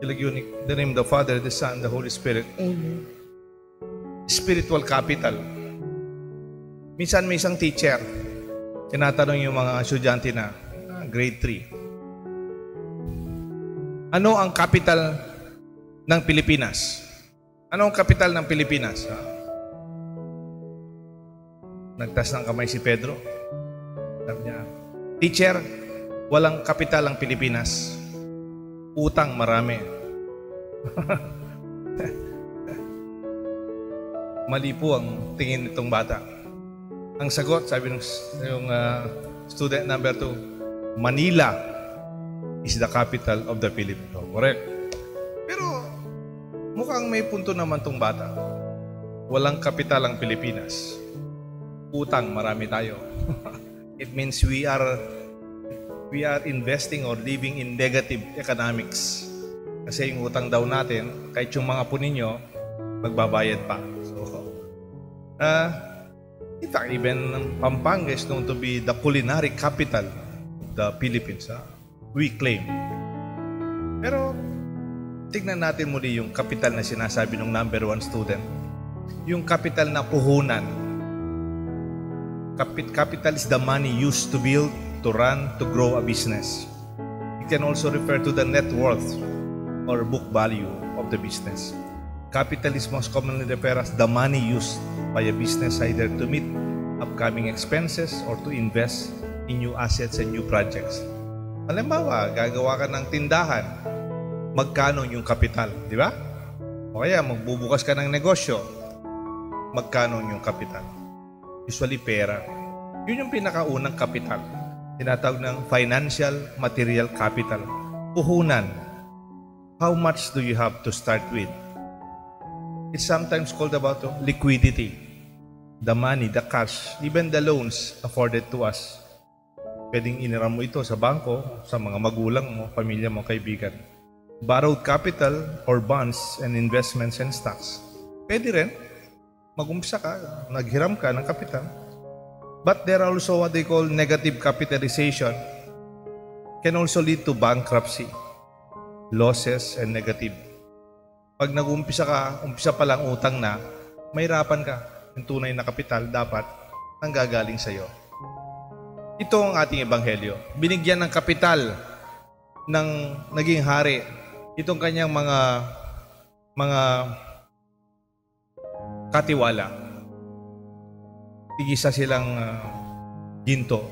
In the name of the Father, the Son, the Holy Spirit. Amen. Spiritual capital. Minsan may isang teacher, tinatanong yung mga estudyante na grade 3. Ano ang capital ng Pilipinas? Ano ang capital ng Pilipinas? Nagtas ng kamay si Pedro. Sabi niya, teacher, walang kapital ang Pilipinas. Utang marami. Mali po ang tingin nitong bata. Ang sagot, sabi ng student number 2, Manila is the capital of the Philippines. Correct. Pero mukhang may punto naman tong bata. Walang kapital ang Pilipinas. Utang marami tayo. It means we are investing or living in negative economics. Kasi yung utang daw natin, kahit yung mga po ninyo, magbabayad pa. So, in fact, even Pampanga is known to be the culinary capital of the Philippines. We claim. Pero, tignan natin muli yung capital na sinasabi ng number 1 student. Yung capital na puhunan. Capital is the money used to build, to run, to grow a business. It can also refer to the net worth or book value of the business. Capital is most commonly referred as the money used by a business either to meet upcoming expenses or to invest in new assets and new projects. Halimbawa, gagawa ka ng tindahan, magkano yung kapital, di ba? O kaya magbubukas ka ng negosyo, magkano yung kapital? Usually pera. Yun yung pinakaunang kapital. Tinatawag ng financial material capital. Puhunan. How much do you have to start with? It's sometimes called about liquidity. The money, the cash, even the loans afforded to us. Pwedeng iniram mo ito sa bangko, sa mga magulang mo, pamilya mo, kaibigan. Borrowed capital or bonds and investments and stocks. Pwede rin. Mag-umpisa ka, naghiram ka ng kapital. But there are also what they call negative capitalization. Can also lead to bankruptcy, losses, and negative. Pag nag-umpisa ka, umpisa pa lang utang na, mahirapan ka. Yung tunay na kapital dapat nanggagaling sa iyo. Ito ang ating ebanghelyo. Binigyan ng kapital ng naging hari. Itong kanyang mga katiwala. Tigisa silang ginto,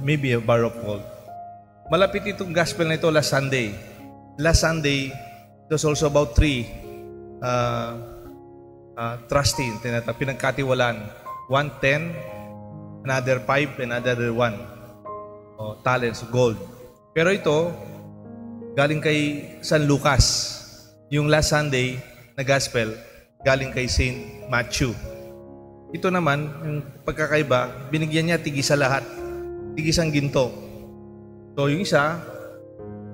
maybe a bar of gold. Malapit itong gospel na ito last Sunday. Last Sunday, it was also about 3 trusting, pinagkatiwalaan. 1 10, another 5, another 1 talents, gold. Pero ito, galing kay San Lucas. Yung last Sunday na gospel, galing kay Saint Matthew. Ito naman, yung pagkakaiba, binigyan niya tigisa lahat. Tigisang ginto. So yung isa,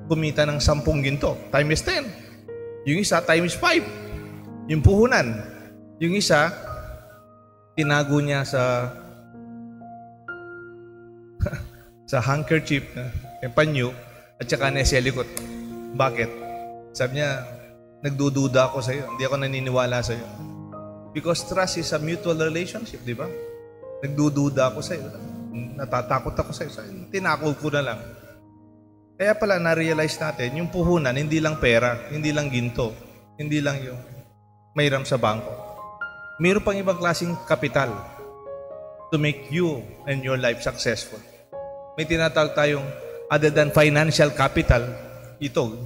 kumita ng 10 ginto. Times 10. Yung isa, times 5. Yung puhunan. Yung isa, tinago niya sa handkerchief, panyo, at saka nasa likod. Bakit? Sabi niya, nagdududa ako sa iyo. Hindi ako naniniwala sa iyo. Because trust is a mutual relationship, di ba? Nagdududa ako sa iyo. Natatakot ako sa iyo. Tinako ko na lang. Kaya pala na-realize natin, yung puhunan, hindi lang pera, hindi lang ginto, hindi lang yung mayroon sa bangko. Mayroon pang ibang klaseng kapital to make you and your life successful. May tinatawag tayong other than financial capital, ito,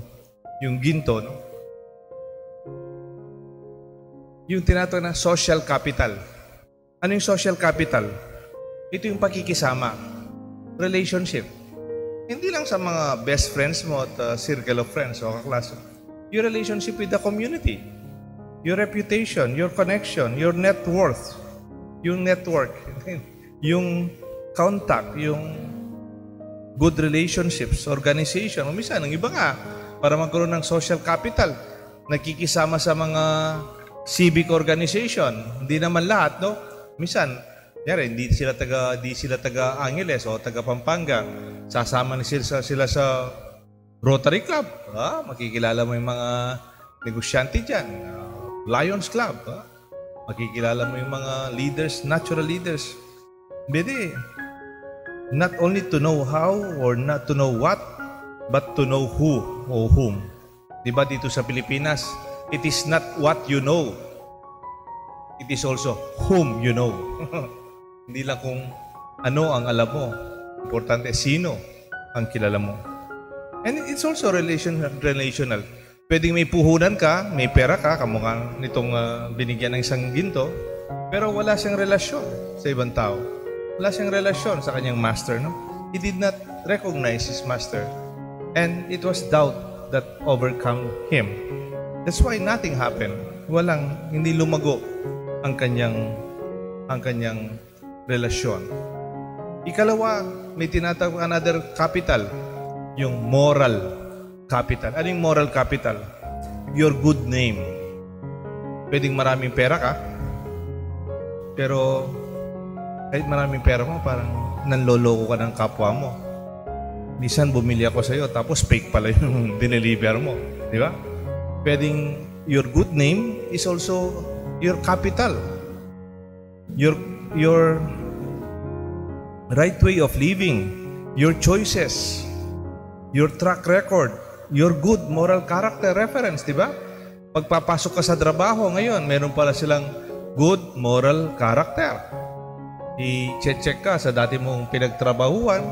yung ginto, no? Yung tinatawag na social capital. Ano yung social capital? Ito yung pakikisama. Relationship. Hindi lang sa mga best friends mo at circle of friends o kaklase. Your relationship with the community. Your reputation, your connection, your net worth, yung network, yung contact, yung good relationships, organization. O minsan, ang iba nga, para magkaroon ng social capital, nakikisama sa mga civic organization. Hindi naman lahat, no? Minsan, hindi sila taga Angeles o taga Pampanga. Sasama na sila sa Rotary Club, makikilala mo yung mga negosyante dyan. Lions Club, makikilala mo yung mga leaders, natural leaders. Pwede, not only to know how or not to know what, but to know who or whom. Diba dito sa Pilipinas, it is not what you know, it is also whom you know. Hindi lang kung ano ang alam mo. Importante, sino ang kilala mo. And it's also relational. Pwedeng may puhunan ka, may pera ka, kamukha nitong binigyan ng isang ginto, pero wala siyang relasyon sa ibang tao. Wala siyang relasyon sa kanyang master, no? He did not recognize his master. And it was doubt that overcome him. That's why nothing happened. Hindi lumago ang kanyang relasyon. Ikalawa, may tinatawag another capital, yung moral capital. Ano yung moral capital? Your good name. Pwedeng maraming pera ka, pero kahit maraming pera mo, parang nanloloko ka ng kapwa mo. Minsan bumili ako sa'yo, tapos fake pala yung dineliver mo. Di ba? Pwedeng your good name is also your capital. Your right way of living, your choices, your track record, your good moral character reference, di ba? Pagpapasok ka sa trabaho ngayon, meron pala silang good moral character. I-check ka sa dati mong pinagtrabahuan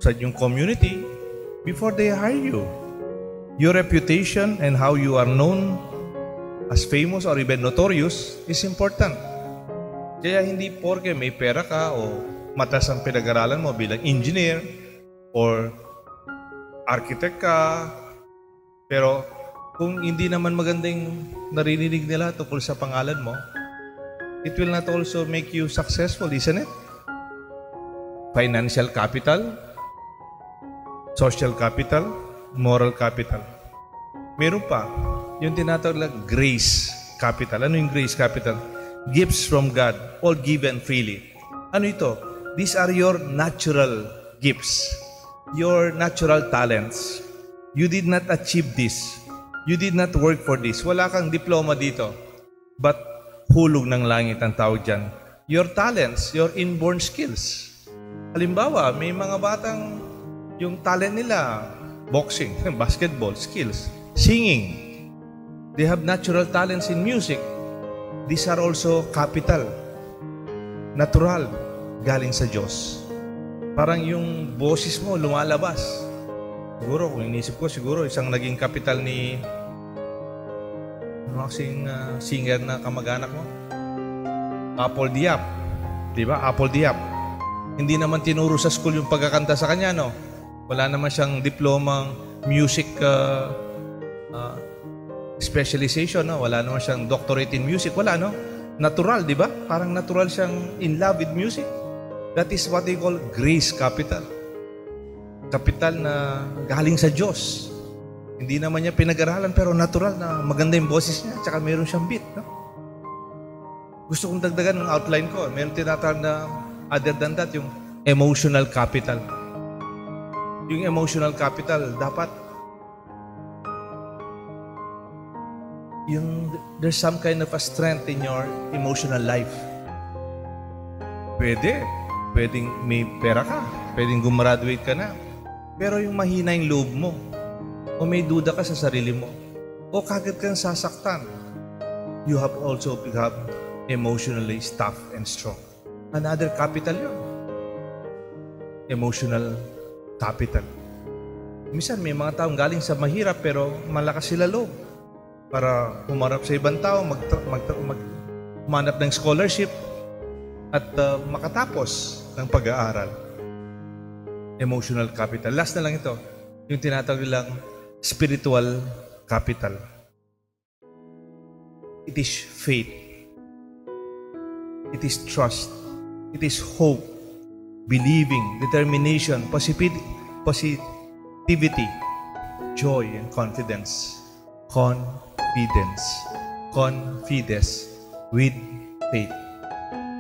sa inyong community before they hire you. Your reputation and how you are known as famous or even notorious is important. Kaya hindi porke may pera ka o matas ang pinag-aralan mo bilang engineer or architect ka, pero kung hindi naman magandang naririnig nila tungkol sa pangalan mo, it will not also make you successful, isn't it? Financial capital, social capital, moral capital. Meron pa, yung tinatawag na grace capital. Ano yung grace capital? Gifts from God, all given freely. Ano ito? These are your natural gifts, your natural talents. You did not achieve this. You did not work for this. Wala kang diploma dito. But hulog ng langit ang tawag dyan. Your talents, your inborn skills. Halimbawa, may mga batang yung talent nila, boxing, basketball, skills, singing. They have natural talents in music. These are also capital. Natural, galing sa Diyos. Parang yung boses mo lumalabas. Siguro, kung inisip ko, siguro isang naging kapital ni kasing singer na kamag-anak mo? Apple Diap. Diba? Apple Diap. Hindi naman tinuro sa school yung pagkakanta sa kanya, no? Wala naman siyang diplomang music specialization, no? Wala naman siyang doctorate in music. Wala, no? Natural, di ba? Parang natural siyang in love with music. That is what they call grace capital. Kapital na galing sa Diyos. Hindi naman niya pinag-aralan, pero natural na maganda yung boses niya, tsaka meron siyang beat, no? Gusto kong dagdagan ng outline ko. Meron tinatawag na, other than that, yung emotional capital. Yung emotional capital, dapat there's some kind of a strength in your emotional life. Pwedeng may pera ka, pwedeng gumraduate ka na, pero yung mahina yung loob mo, o may duda ka sa sarili mo, o kagad kang sasaktan, you have also become emotionally tough and strong. Another capital yun. Emotional capital. Minsan may mga taong galing sa mahirap pero malakas sila loob para humarap sa ibang tao, humanap ng scholarship at makatapos ng pag-aaral. Emotional capital. Last na lang ito, yung tinatawag nilang spiritual capital. It is faith. It is trust. It is hope, believing, determination, positivity, joy, and confidence. Confidence with faith.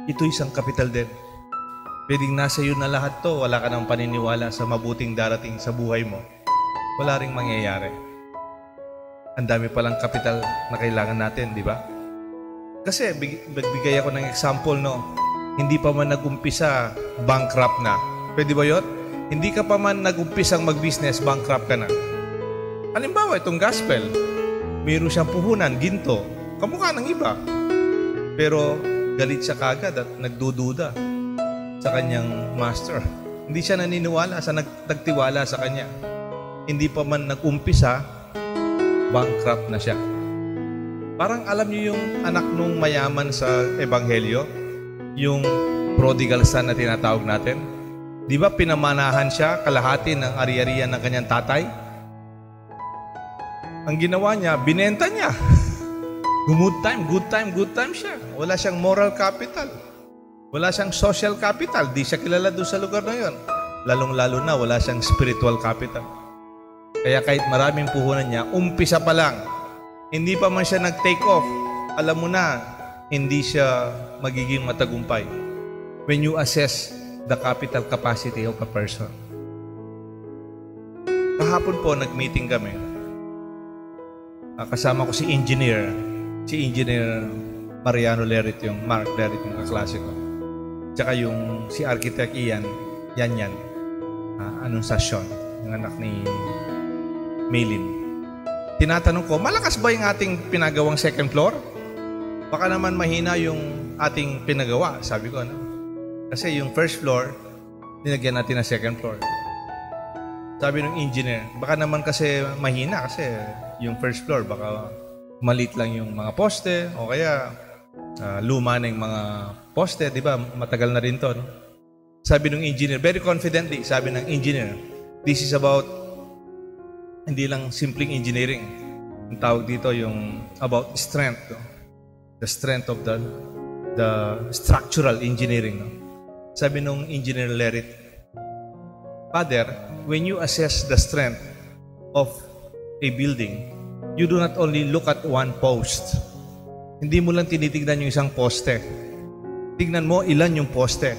Ito isang kapital din. Pwedeng nasa iyo na lahat to, wala ka nang paniniwala sa mabuting darating sa buhay mo. Wala ring mangyayari. Ang dami palang kapital na kailangan natin, di ba? Kasi bigay ako ng example, no? Hindi pa man nag-umpisa, bankrupt na. Pwede ba yun? Hindi ka pa man nag-umpisang mag-business, bankrupt ka na. Halimbawa, itong gospel, mayroon siyang puhunan, ginto, kamukha ng iba. Pero galit siya kagad at nagdududa sa kanyang master. Hindi siya naniniwala, nagtiwala sa kanya. Hindi pa man nag-umpisa, bankrupt na siya. Parang alam niyo yung anak nung mayaman sa Ebanghelyo, yung prodigal son na tinatawag natin. Di ba pinamanahan siya kalahati ng ari-arian ng kanyang tatay? Ang ginawa niya, binenta niya. Good time siya. Wala siyang moral capital. Wala siyang social capital. Di siya kilala doon sa lugar na yun. Lalong-lalo na, wala siyang spiritual capital. Kaya kahit maraming puhunan niya, umpisa pa lang. Hindi pa man siya nag-take off. Alam mo na, hindi siya magiging matagumpay. When you assess the capital capacity of a person. Kahapon po, nag-meeting kami. Kasama ko si Engineer Mariano Lerit, yung Mark Lerit, yung kaklase ko. Tsaka yung si Architect Ian, yan. Anunciacion, yung anak ni Maylin. Tinatanong ko, malakas ba yung ating pinagawang second floor? Baka naman mahina yung ating pinagawa, sabi ko. Kasi yung first floor, nilagyan natin na second floor. Sabi ng engineer, baka naman kasi mahina kasi yung first floor, baka malit lang yung mga poste o kaya luma na yung mga poste, di ba? Matagal na rin to, no? Sabi ng engineer, very confidently, sabi ng engineer, this is about hindi lang simpleng engineering. Ang tawag dito yung about strength, no? The strength of the structural engineering, no? Sabi nung engineer Lerit, Father, when you assess the strength of a building, you do not only look at one post. Hindi mo lang tinitignan yung isang poste. Tignan mo ilan yung poste.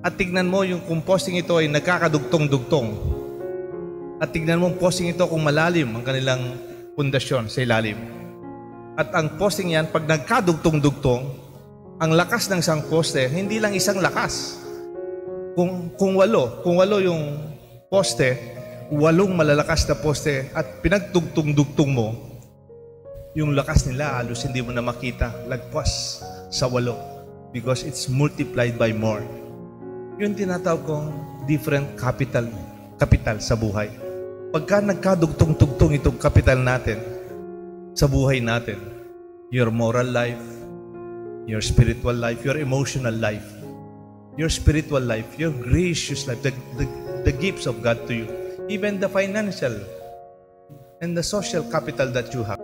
At tignan mo yung kung posting ito ay nagkakadugtong-dugtong. At tignan mo yung posting ito kung malalim ang kanilang pundasyon sa ilalim. At ang posting yan, pag nagkadugtong-dugtong, ang lakas ng isang poste, hindi lang isang lakas. Kung walo yung poste, 8 malalakas na poste at pinagtugtong-dugtong mo, yung lakas nila halos hindi mo na makita, lagpas sa 8 because it's multiplied by more. Yun tinatawag kong different capital sa buhay. Pagka nagkadugtong-tugtong itong capital natin sa buhay natin, your moral life, your spiritual life, your emotional life, your spiritual life, your gracious life, the gifts of God to you, even the financial and the social capital that you have.